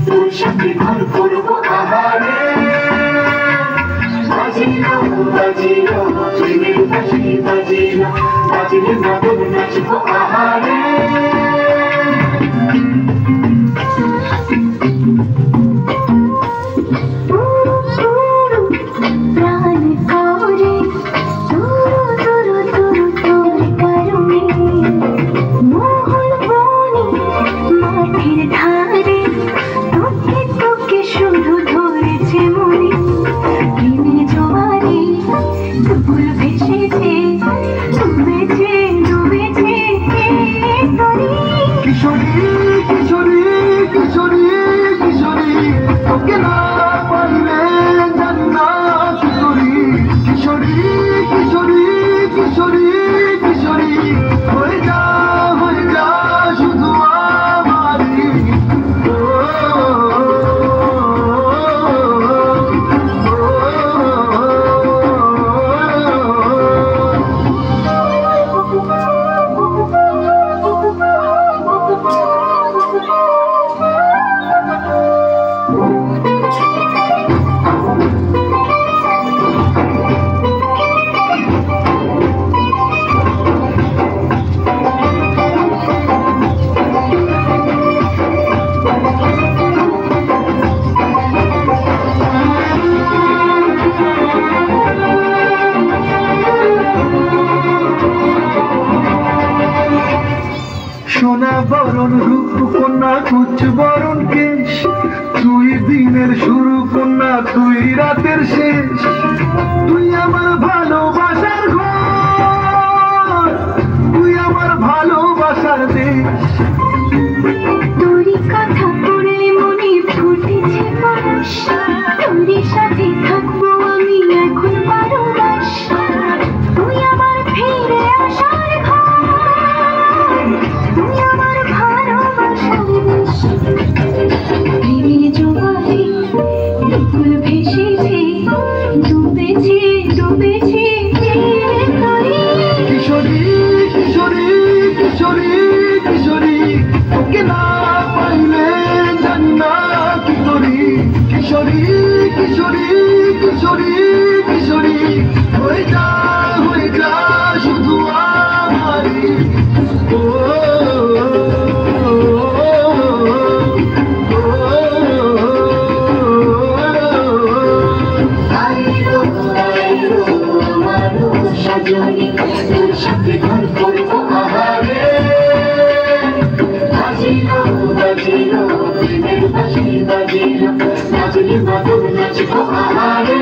তোর সাথে ঘর করবো আহারে বাজিলো বাজিলো প্রেমের বাঁশি বাজিলো বাজিলে মাদল নাচবো আহারে সোনা বরণ রূপ কন্যা কুচ বরণ কেশ তুই দিনের শুরু কন্যা তুই রাতের শেষ তুই আমার ভালোবাসার ঘর তুই আমার ভালোবাসার দেশ তোরই কথা পড়লে মনে ফুটেছে পরশ তোরই সাথে থাকবো আমি এখন 12 মাস তুই আমার ফিরে আসার ঘর তুই আমার ভালোবাসার দেশ প্রেমের জোয়ারে দুকুল ভেসেছে ডুবেছে ডুবেছে কিশোরী কিশোরী কিশোরী কিশোরী তোকে না পাইলে জানি না কি করি কিশোরী কিশোরী কিশোরী কিশোরী হয়ে যা শুধু আমারই ও সাজনি তোর সাথে ঘর করবো আহারে বাজিলো বাজিলো প্রেমের বাঁশি বাজিলো বাজলে মাদল নাচবো আহারে